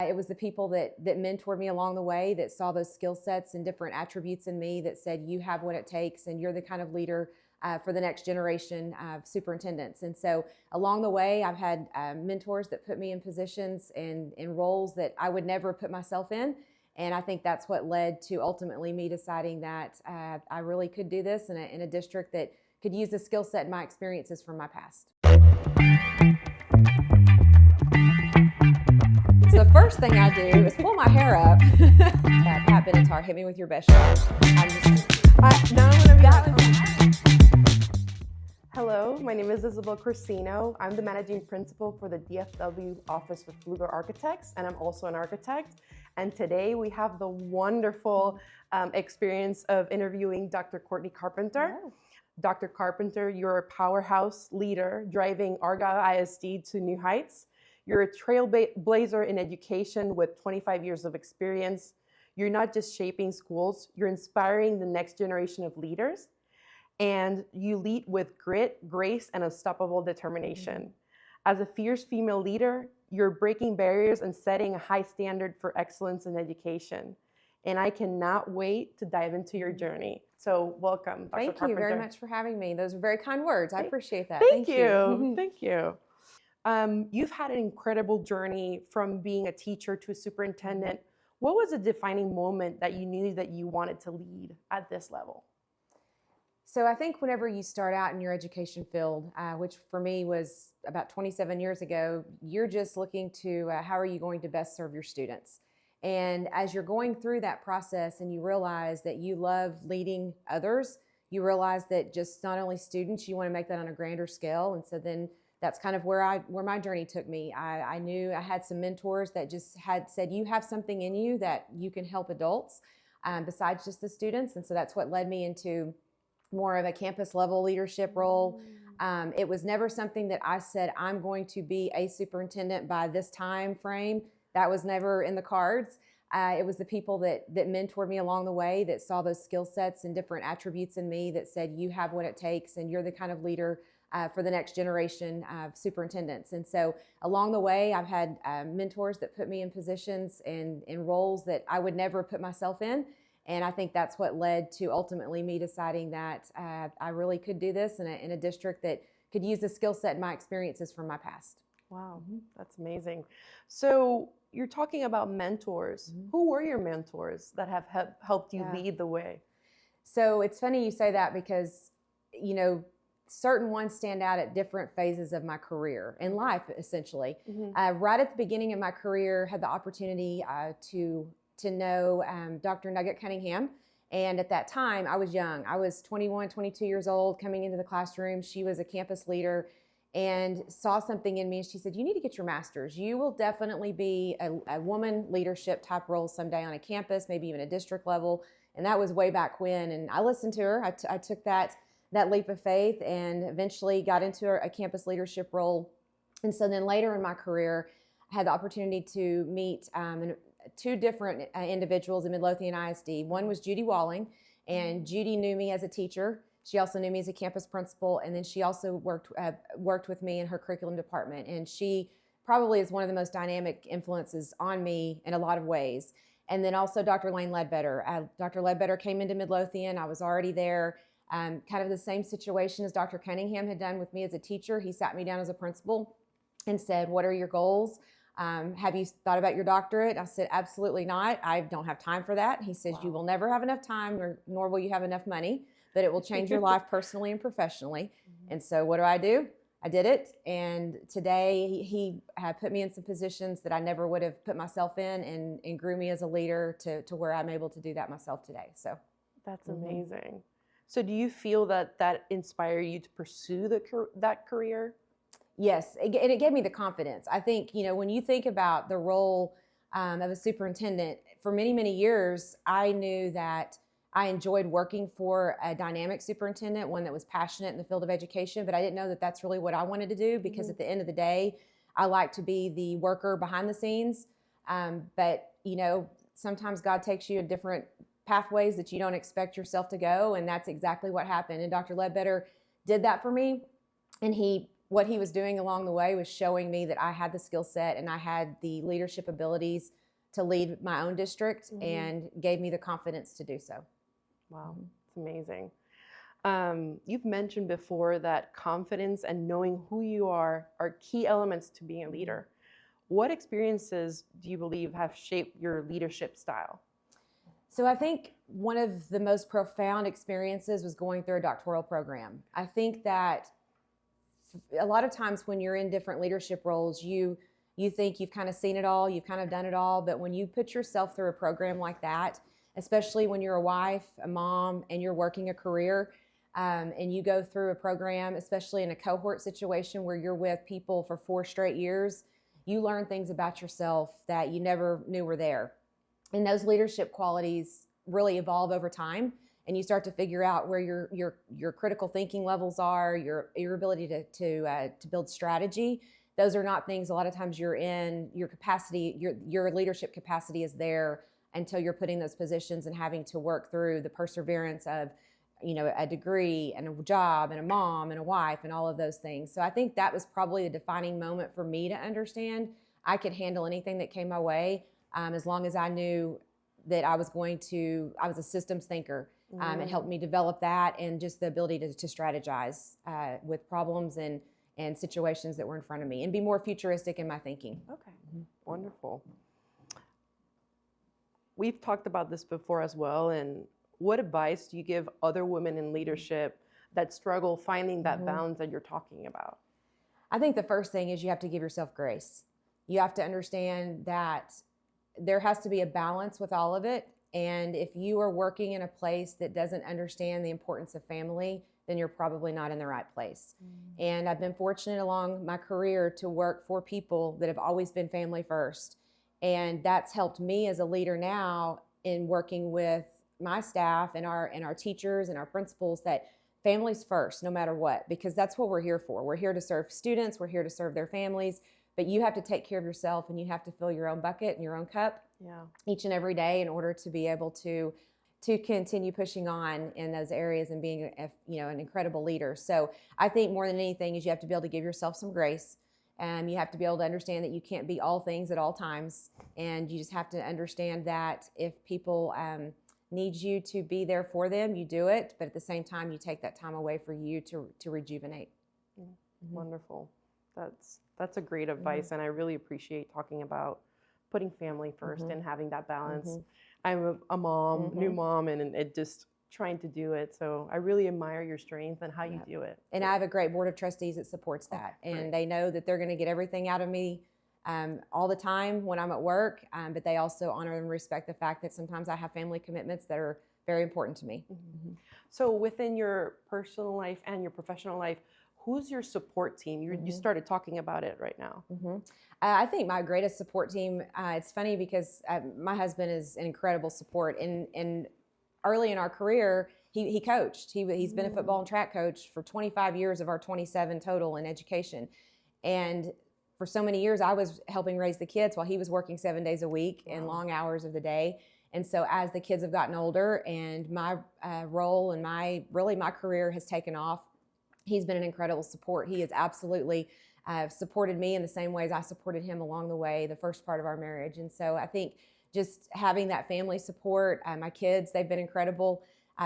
It was the people that mentored me along the way, that saw those skill sets and different attributes in me, that said, you have what it takes and you're the kind of leader for the next generation of superintendents. And so along the way, I've had mentors that put me in positions and in roles that I would never put myself in. And I think that's what led to ultimately me deciding that I really could do this in a district that could use the skill set and my experiences from my past. So the first thing I do is pull my hair up. Pat Benatar, hit me with your best shot. Hello, my name is Isabel Corsino. I'm the managing principal for the DFW Office of Fluger Architects, and I'm also an architect. And today we have the wonderful experience of interviewing Dr. Courtney Carpenter. Oh. Dr. Carpenter, you're a powerhouse leader driving Argyle ISD to new heights. You're a trailblazer in education with 25 years of experience. You're not just shaping schools, you're inspiring the next generation of leaders. And you lead with grit, grace, and unstoppable determination. As a fierce female leader, you're breaking barriers and setting a high standard for excellence in education. And I cannot wait to dive into your journey. So welcome, Dr. Thank Carpenter. you very much for having me. Those are very kind words. I appreciate that. Thank you. Thank you. You've had an incredible journey from being a teacher to a superintendent. What was a defining moment that you knew that you wanted to lead at this level? So I think whenever you start out in your education field, which for me was about 27 years ago, you're just looking to how are you going to best serve your students? And as you're going through that process and you realize that you love leading others, you realize that just not only students, you want to make that on a grander scale. And so then that's kind of where my journey took me. I knew I had some mentors that just had said, you have something in you that you can help adults besides just the students. And so that's what led me into more of a campus level leadership role. It was never something that I said, I'm going to be a superintendent by this time frame. That was never in the cards. It was the people that mentored me along the way, that saw those skill sets and different attributes in me, that said, you have what it takes and you're the kind of leader for the next generation of superintendents. And so along the way, I've had mentors that put me in positions and in roles that I would never put myself in. And I think that's what led to ultimately me deciding that I really could do this in a district that could use the skill set and my experiences from my past. Wow, that's amazing. So you're talking about mentors. Who were your mentors that have helped you lead the way? So it's funny you say that because, you know, certain ones stand out at different phases of my career in life, essentially. Right at the beginning of my career, had the opportunity to know Dr. Nugget Cunningham. And at that time, I was young. I was 21, 22 years old, coming into the classroom. She was a campus leader and saw something in me. And she said, you need to get your master's. You will definitely be a woman leadership type role someday on a campus, maybe even a district level. And that was way back when. And I listened to her. I took that leap of faith and eventually got into a campus leadership role. And so then later in my career, I had the opportunity to meet two different individuals in Midlothian ISD. One was Judy Walling, and Judy knew me as a teacher. She also knew me as a campus principal, and then she also worked with me in her curriculum department. And she probably is one of the most dynamic influences on me in a lot of ways. And then also Dr. Lane Ledbetter. Dr. Ledbetter came into Midlothian. I was already there. Kind of the same situation as Dr. Cunningham had done with me as a teacher. He sat me down as a principal and said, what are your goals? Have you thought about your doctorate? I said, absolutely not. I don't have time for that. He says, you will never have enough time, nor will you have enough money, but it will change your life personally and professionally. And so what do? I did it. And today he had put me in some positions that I never would have put myself in and grew me as a leader to where I'm able to do that myself today. So that's amazing. So do you feel that inspired you to pursue that career? Yes, it gave me the confidence. I think, you know, when you think about the role of a superintendent, for many, many years, I knew that I enjoyed working for a dynamic superintendent, one that was passionate in the field of education, but I didn't know that that's really what I wanted to do because at the end of the day, I like to be the worker behind the scenes. But, you know, sometimes God takes you in different pathways that you don't expect yourself to go, and that's exactly what happened. And Dr. Ledbetter did that for me, and he what he was doing along the way was showing me that I had the skill set and I had the leadership abilities to lead my own district, and gave me the confidence to do so. Wow, it's amazing. You've mentioned before that confidence and knowing who you are key elements to being a leader. What experiences do you believe have shaped your leadership style? So I think one of the most profound experiences was going through a doctoral program. I think that a lot of times when you're in different leadership roles, you think you've kind of seen it all, you've kind of done it all, but when you put yourself through a program like that, especially when you're a wife, a mom, and you're working a career, and you go through a program, especially in a cohort situation where you're with people for 4 straight years, you learn things about yourself that you never knew were there. And those leadership qualities really evolve over time, and you start to figure out where your critical thinking levels are, your ability to build strategy. Those are not things a lot of times you're in your capacity, your leadership capacity is there until you're putting those positions and having to work through the perseverance of, a degree and a job and a mom and a wife and all of those things. So I think that was probably the defining moment for me to understand I could handle anything that came my way, as long as I knew that I was a systems thinker. It helped me develop that and just the ability to strategize with problems and situations that were in front of me and be more futuristic in my thinking. Okay, wonderful. We've talked about this before as well, and what advice do you give other women in leadership that struggle finding that balance that you're talking about? I think the first thing is you have to give yourself grace. You have to understand that there has to be a balance with all of it, and if you are working in a place that doesn't understand the importance of family, then you're probably not in the right place. And I've been fortunate along my career to work for people that have always been family first. And that's helped me as a leader now in working with my staff and our teachers and our principals, that families first, no matter what, because that's what we're here for. We're here to serve students, we're here to serve their families, but you have to take care of yourself and you have to fill your own bucket and your own cup each and every day in order to be able to continue pushing on in those areas and being an incredible leader. So I think more than anything is you have to be able to give yourself some grace. You have to be able to understand that you can't be all things at all times. And you just have to understand that if people need you to be there for them, you do it. But at the same time, you take that time away for you to rejuvenate. Wonderful. That's a great advice. And I really appreciate talking about putting family first and having that balance. I'm a mom, new mom, and it just trying to do it. So I really admire your strength and how you do it. And I have a great board of trustees that supports that. And they know that they're going to get everything out of me all the time when I'm at work. But they also honor and respect the fact that sometimes I have family commitments that are very important to me. So within your personal life and your professional life, who's your support team? You started talking about it right now. I think my greatest support team, it's funny because my husband is an incredible support. And early in our career, he coached. He's been a football and track coach for 25 years of our 27 total in education. And for so many years, I was helping raise the kids while he was working 7 days a week and long hours of the day. And so as the kids have gotten older and my role and my career has taken off, he's been an incredible support. He has absolutely supported me in the same ways I supported him along the way, the first part of our marriage. And so I think just having that family support, my kids, they've been incredible.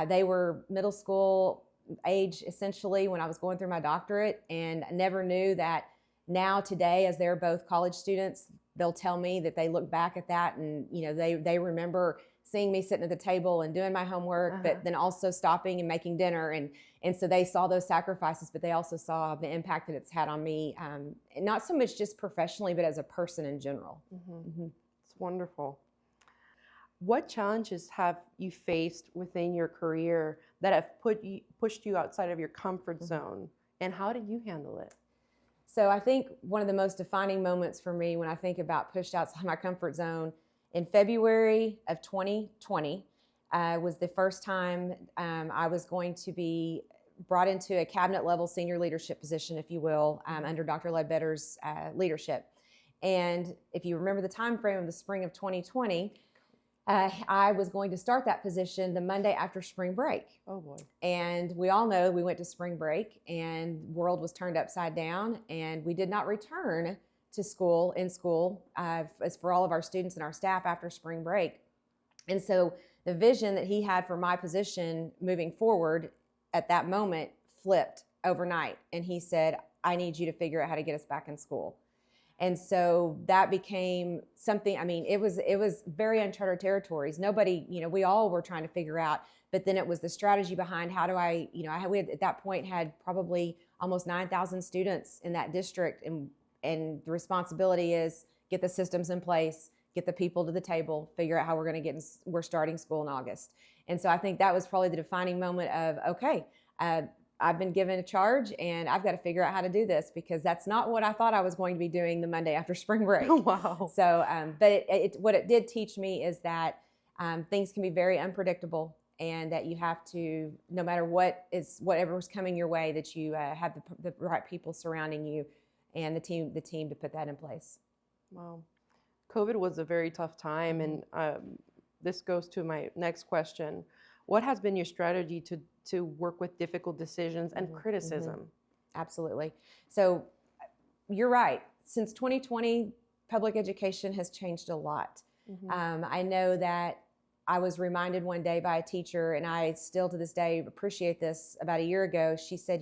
They were middle school age essentially when I was going through my doctorate, and I never knew that now today, as they're both college students, they'll tell me that they look back at that and they remember seeing me sitting at the table and doing my homework, but then also stopping and making dinner. And so they saw those sacrifices, but they also saw the impact that it's had on me, not so much just professionally, but as a person in general. It's wonderful. What challenges have you faced within your career that have pushed you outside of your comfort zone, and how did you handle it? So I think one of the most defining moments for me when I think about pushed outside my comfort zone, in February of 2020 was the first time I was going to be brought into a cabinet level senior leadership position, if you will, under Dr. Ledbetter's leadership. And if you remember the time frame of the spring of 2020, I was going to start that position the Monday after spring break. Oh boy. And we all know we went to spring break and world was turned upside down, and we did not return to school as for all of our students and our staff after spring break. And so the vision that he had for my position moving forward at that moment flipped overnight. And he said, I need you to figure out how to get us back in school. And so that became something, I mean, it was very uncharted territories. Nobody, we all were trying to figure out, but then it was the strategy behind how do we had, at that point had probably almost 9,000 students in that district. And the responsibility is get the systems in place, get the people to the table, figure out how we're starting school in August. And so I think that was probably the defining moment of, okay, I've been given a charge and I've got to figure out how to do this, because that's not what I thought I was going to be doing the Monday after spring break. Oh, wow. So, but what it did teach me is that things can be very unpredictable, and that you have to, no matter whatever's coming your way, that you have the right people surrounding you and the team to put that in place. Wow. COVID was a very tough time, and this goes to my next question. What has been your strategy to work with difficult decisions and criticism? Absolutely. So you're right. Since 2020, public education has changed a lot. I know that I was reminded one day by a teacher, and I still to this day appreciate this. About a year ago, she said,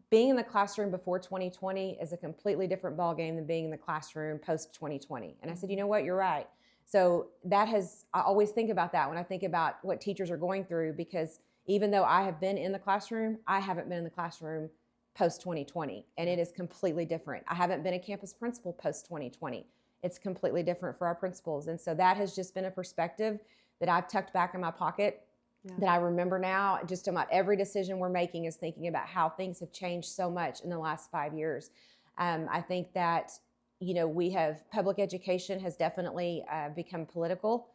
being in the classroom before 2020 is a completely different ballgame than being in the classroom post 2020. And I said, you know what, you're right. So I always think about that when I think about what teachers are going through, because even though I have been in the classroom, I haven't been in the classroom post 2020, and it is completely different. I haven't been a campus principal post 2020. It's completely different for our principals. And so that has just been a perspective that I've tucked back in my pocket. Yeah. That I remember now. Just about every decision we're making is thinking about how things have changed so much in the last 5 years. I think that, public education has definitely become political,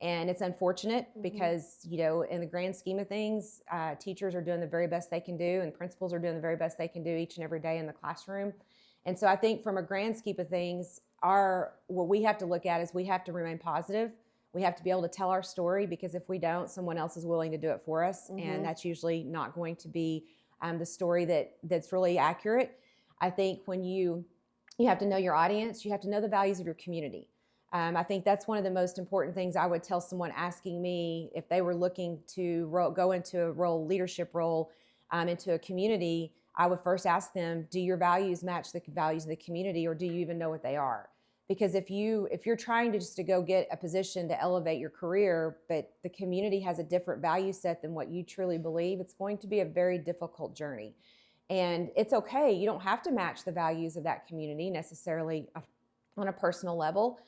and it's unfortunate because, in the grand scheme of things, teachers are doing the very best they can do, and principals are doing the very best they can do each and every day in the classroom. And so I think from a grand scheme of things, what we have to look at is we have to remain positive. We have to be able to tell our story, because if we don't, someone else is willing to do it for us. And that's usually not going to be the story that's really accurate. I think when you have to know your audience, you have to know the values of your community. I think that's one of the most important things I would tell someone asking me if they were looking to go into a leadership role into a community. I would first ask them, do your values match the values of the community, or do you even know what they are? Because if you're trying to go get a position to elevate your career, but the community has a different value set than what you truly believe, it's going to be a very difficult journey. And it's okay. You don't have to match the values of that community necessarily on a personal level,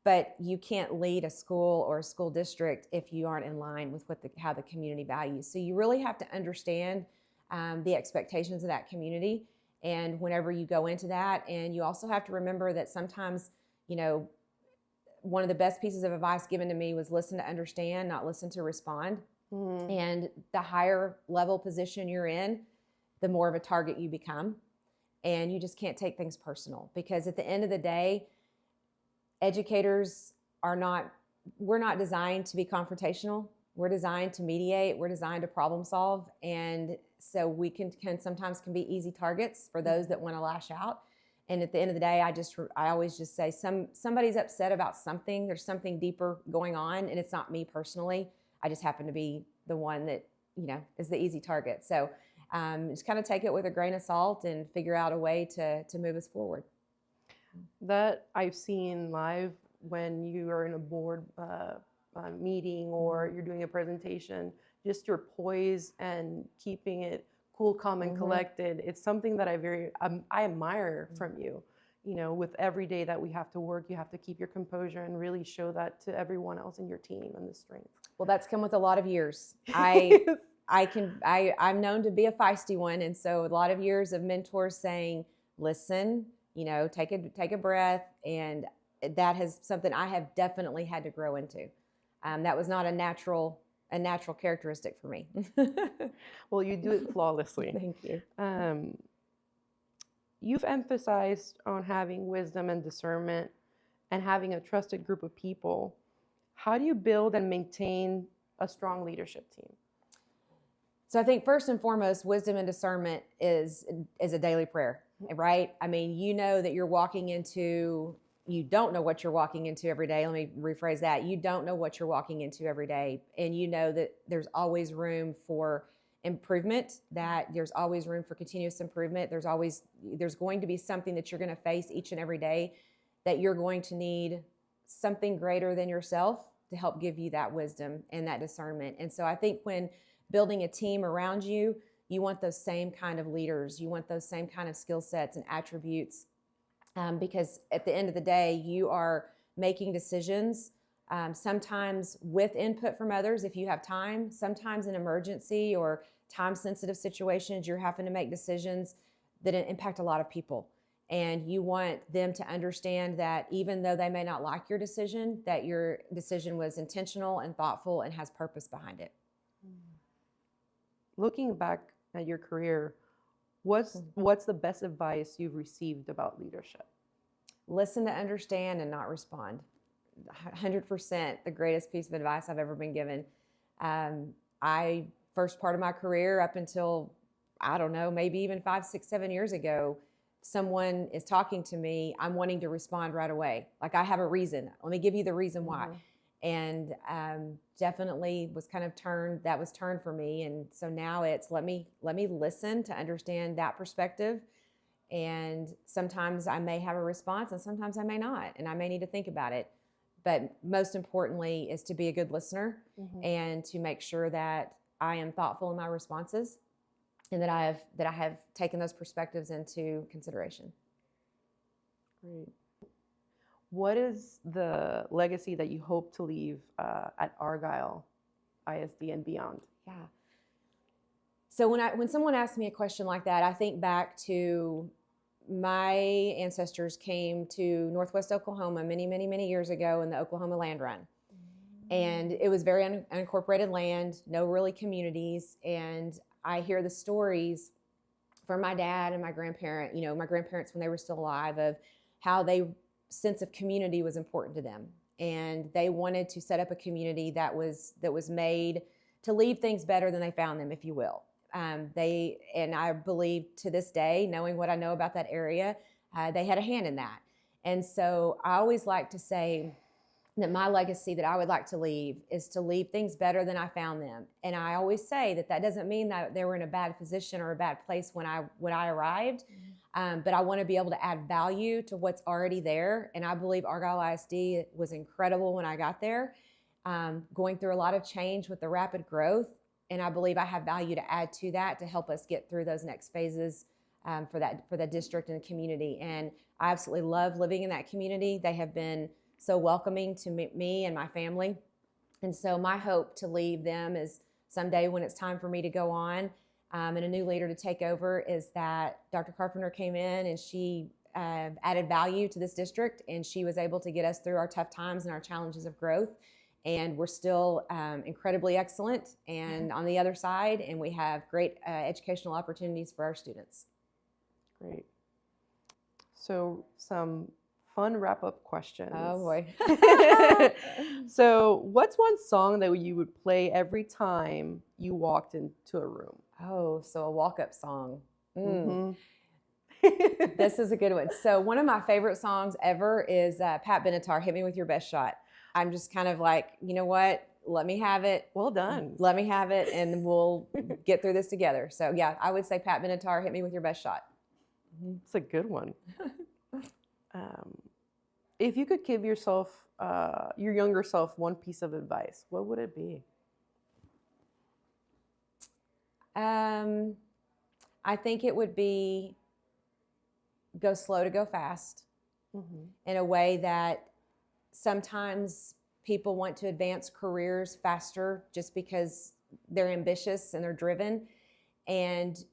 but you can't lead a school or a school district if you aren't in line with how the community values. So you really have to understand the expectations of that community. And whenever you go into that, and you also have to remember that sometimes, one of the best pieces of advice given to me was listen to understand, not listen to respond. And the higher level position you're in, the more of a target you become. And you just can't take things personal, because at the end of the day, educators we're not designed to be confrontational. We're designed to mediate. We're designed to problem solve. And so we can sometimes be easy targets for those that want to lash out. And at the end of the day, I always just say somebody's upset about something. There's something deeper going on, and it's not me personally. I just happen to be the one that, is the easy target. So just kind of take it with a grain of salt and figure out a way to move us forward. That I've seen live when you are in a board meeting or you're doing a presentation, just your poise and keeping it cool, calm, and collected. It's something that I admire from you. With every day that we have to work, you have to keep your composure and really show that to everyone else in your team and the strength. Well, that's come with a lot of years. I'm known to be a feisty one. And so a lot of years of mentors saying, listen, take a breath. And that has something I have definitely had to grow into. That was not a natural characteristic for me. Well, you do it flawlessly. Thank you. You've emphasized on having wisdom and discernment and having a trusted group of people. How do you build and maintain a strong leadership team? So I think first and foremost, wisdom and discernment is a daily prayer, right? I mean, you know that you're walking into, you don't know what you're walking into every day. Let me rephrase that. You don't know what you're walking into every day. And you know that there's always room for improvement, that there's always room for continuous improvement. There's going to be something that you're going to face each and every day that you're going to need something greater than yourself to help give you that wisdom and that discernment. And so I think when building a team around you, you want those same kind of leaders. You want those same kind of skill sets and attributes, because at the end of the day, you are making decisions, sometimes with input from others if you have time, sometimes in emergency or time-sensitive situations, you're having to make decisions that impact a lot of people. And you want them to understand that even though they may not like your decision, that your decision was intentional and thoughtful and has purpose behind it. Looking back at your career, what's the best advice you've received about leadership? Listen to understand and not respond. 100% the greatest piece of advice I've ever been given. First part of my career up until, I don't know, maybe even 5, 6, 7 years ago, someone is talking to me, I'm wanting to respond right away. Like I have a reason. Let me give you the reason why. And definitely was kind of turned for me. And so now it's let me listen to understand that perspective. And sometimes I may have a response and sometimes I may not. And I may need to think about it. But most importantly is to be a good listener and to make sure that I am thoughtful in my responses and that I have taken those perspectives into consideration. Great. What is the legacy that you hope to leave at Argyle ISD and beyond? Yeah. So when someone asks me a question like that, I think back to my ancestors came to Northwest Oklahoma many, many, many years ago in the Oklahoma Land Run. And it was very unincorporated land, no really communities. And I hear the stories from my dad and my grandparent, my grandparents when they were still alive, of how sense of community was important to them. And they wanted to set up a community that was made to leave things better than they found them, if you will. And I believe to this day, knowing what I know about that area, they had a hand in that. And so I always like to say that my legacy that I would like to leave is to leave things better than I found them. And I always say that doesn't mean that they were in a bad position or a bad place when I arrived, but I want to be able to add value to what's already there. And I believe Argyle ISD was incredible when I got there, going through a lot of change with the rapid growth. And I believe I have value to add to that to help us get through those next phases for the district and the community. And I absolutely love living in that community. They have been so welcoming to me and my family. And so my hope to leave them is someday when it's time for me to go on and a new leader to take over is that Dr. Carpenter came in and she added value to this district, and she was able to get us through our tough times and our challenges of growth. And we're still incredibly excellent and on the other side, and we have great educational opportunities for our students. Great. So some fun wrap-up questions. Oh boy. So what's one song that you would play every time you walked into a room? Oh, so a walk-up song. This is a good one. So one of my favorite songs ever is Pat Benatar, Hit Me With Your Best Shot. I'm just kind of like, you know what? Let me have it. Well done. Let me have it, and we'll get through this together. So yeah, I would say Pat Benatar, Hit Me With Your Best Shot. It's a good one. If you could give yourself, your younger self, one piece of advice, what would it be? I think it would be go slow to go fast in a way that sometimes people want to advance careers faster just because they're ambitious and they're driven. And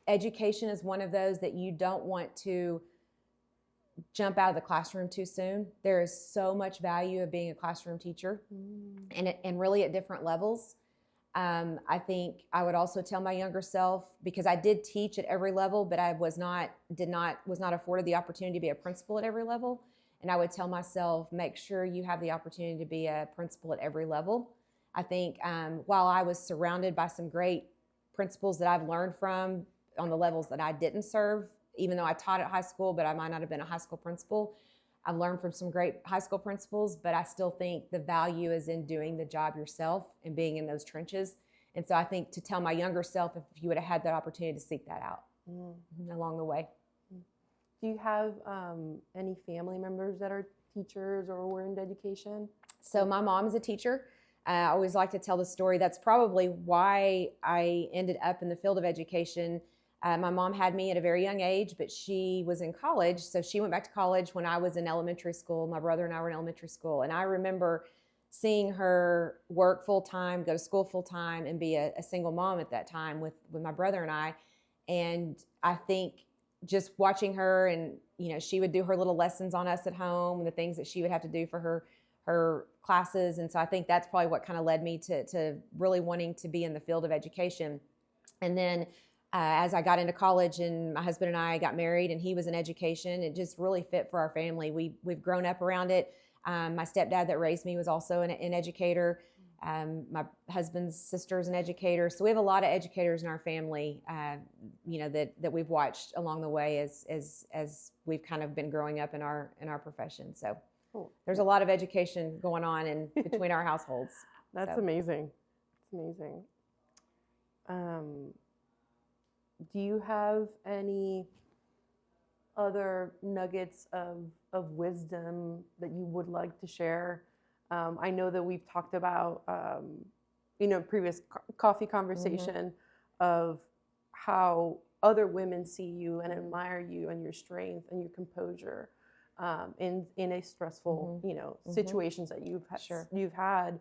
education is one of those that you don't want to jump out of the classroom too soon. There is so much value of being a classroom teacher and really at different levels. I think I would also tell my younger self, because I did teach at every level, but I was not afforded the opportunity to be a principal at every level. And I would tell myself, make sure you have the opportunity to be a principal at every level. I think while I was surrounded by some great principals that I've learned from on the levels that I didn't serve, even though I taught at high school, but I might not have been a high school principal, I've learned from some great high school principals, but I still think the value is in doing the job yourself and being in those trenches. And so I think to tell my younger self, if you would have had that opportunity to seek that out along the way. Do you have any family members that are teachers or were in education? So my mom is a teacher. I always like to tell the story. That's probably why I ended up in the field of education. My mom had me at a very young age, but she was in college. So she went back to college when I was in elementary school. My brother and I were in elementary school. And I remember seeing her work full-time, go to school full-time, and be a single mom at that time with my brother and I. And I think just watching her, and she would do her little lessons on us at home and the things that she would have to do for her classes. And so I think that's probably what kind of led me to really wanting to be in the field of education. And then as I got into college and my husband and I got married and he was in education, it just really fit for our family. We've grown up around it. My stepdad that raised me was also an educator. My husband's sister is an educator. So we have a lot of educators in our family, that we've watched along the way as we've kind of been growing up in our profession. So there's a lot of education going on in between our households. That's amazing. It's amazing. Do you have any other nuggets of wisdom that you would like to share? I know that we've talked about, previous coffee conversation of how other women see you and admire you and your strength and your composure in a stressful, situations that you've had.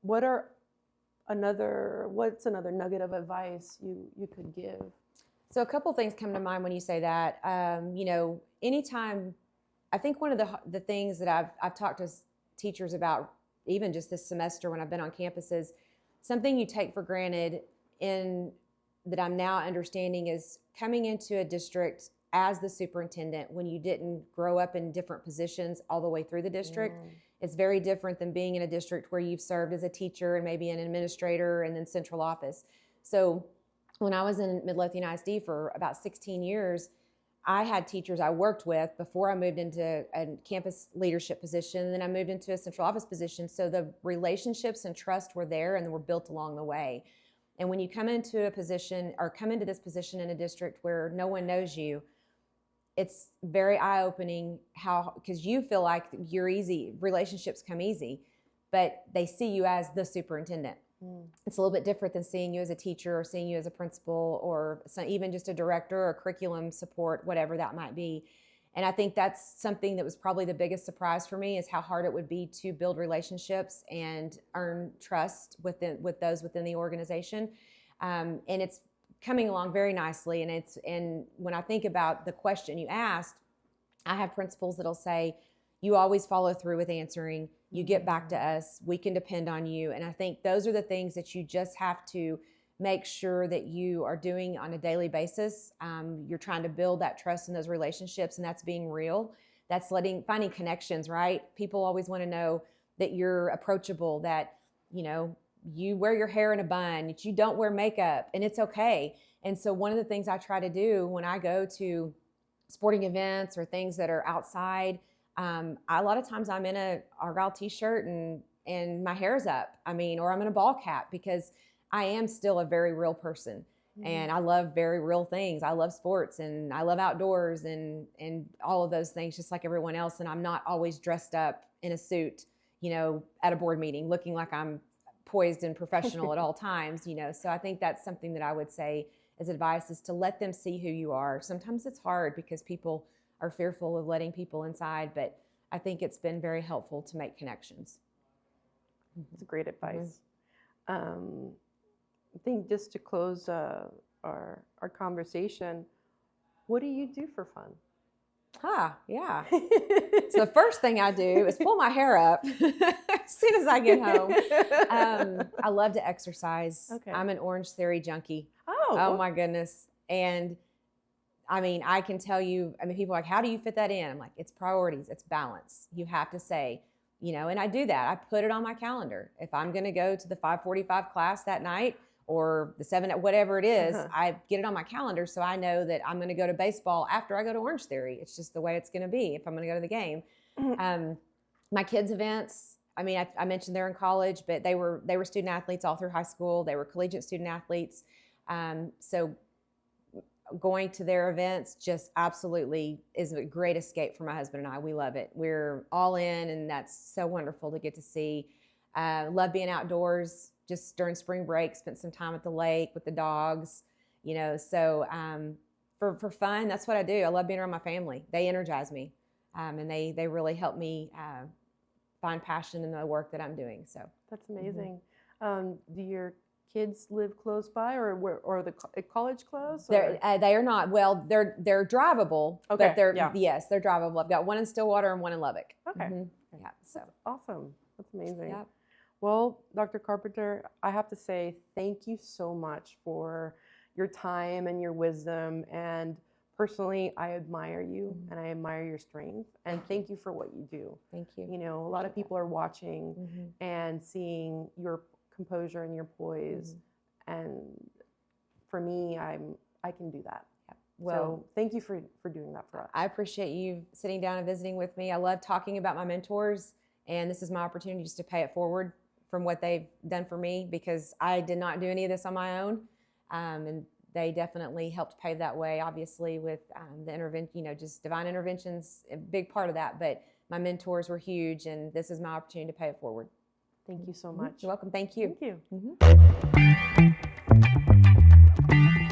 What's another nugget of advice you could give? So a couple things come to mind when you say that. Anytime, I think one of the things that I've talked to teachers about, even just this semester when I've been on campus, is something you take for granted that I'm now understanding is coming into a district as the superintendent when you didn't grow up in different positions all the way through the district. It's very different than being in a district where you've served as a teacher and maybe an administrator and then central office. So when I was in Midlothian ISD for about 16 years, I had teachers I worked with before I moved into a campus leadership position, and then I moved into a central office position. So the relationships and trust were there and were built along the way. And when you come into a position or come into this position in a district where no one knows you, it's very eye-opening because you feel like you're easy, relationships come easy, but they see you as the superintendent. It's a little bit different than seeing you as a teacher or seeing you as a principal or even just a director or curriculum support, whatever that might be. And I think that's something that was probably the biggest surprise for me, is how hard it would be to build relationships and earn trust with those within the organization. And it's coming along very nicely. And when I think about the question you asked, I have principals that'll say, you always follow through with answering. You get back to us. We can depend on you. And I think those are the things that you just have to make sure that you are doing on a daily basis. You're trying to build that trust in those relationships, and that's being real. That's finding connections, right? People always want to know that you're approachable, that, you wear your hair in a bun, that you don't wear makeup, and it's okay. And so one of the things I try to do when I go to sporting events or things that are outside, a lot of times I'm in a Argyle t-shirt and my hair's up, or I'm in a ball cap, because I am still a very real person. And I love very real things. I love sports and I love outdoors and all of those things, just like everyone else. And I'm not always dressed up in a suit, at a board meeting looking like I'm poised and professional at all times, So I think that's something that I would say as advice, is to let them see who you are. Sometimes it's hard because people are fearful of letting people inside, but I think it's been very helpful to make connections. It's great advice. I think just to close our conversation, what do you do for fun? Yeah. So the first thing I do is pull my hair up as soon as I get home. I love to exercise. Okay. I'm an Orange Theory junkie. Oh my goodness. And I mean, I can tell you, I mean, people are like, how do you fit that in? I'm like, it's priorities, it's balance. You have to say, you know, and I do that. I put it on my calendar. If I'm going to go to the 5:45 class that night or the 7, whatever it is, I get it on my calendar so I know that I'm going to go to baseball after I go to Orange Theory. It's just the way it's going to be if I'm going to go to the game. My kids' events, I mean, I mentioned they're in college, but they were student athletes all through high school. They were collegiate student athletes. So going to their events just absolutely is a great escape for my husband and I. We love it. We're all in, and that's so wonderful to get to see. Love being outdoors. Just during spring break, spent some time at the lake with the dogs, you know. So for fun, that's what I do. I love being around my family. They energize me, and they really help me find passion in the work that I'm doing. So that's amazing. Do your kids live close by, or the college close? They are not. Well, they're drivable, okay. But they're yes, they're drivable. I've got one in Stillwater and one in Lubbock. Okay, yeah. So that's awesome. That's amazing. Yep. Well, Dr. Carpenter, I have to say thank you so much for your time and your wisdom. And personally, I admire you and I admire your strength. And thank you for what you do. Thank you. You know, a lot of people are watching and seeing your composure and your poise. And for me, I can do that. Well, so thank you for doing that for us. I appreciate you sitting down and visiting with me. I love talking about my mentors, and this is my opportunity just to pay it forward from what they've done for me, because I did not do any of this on my own. And they definitely helped pave that way, obviously, with the intervention, you know, just divine interventions, a big part of that. But my mentors were huge, and this is my opportunity to pay it forward. Thank you so much. You're welcome. Thank you. Thank you.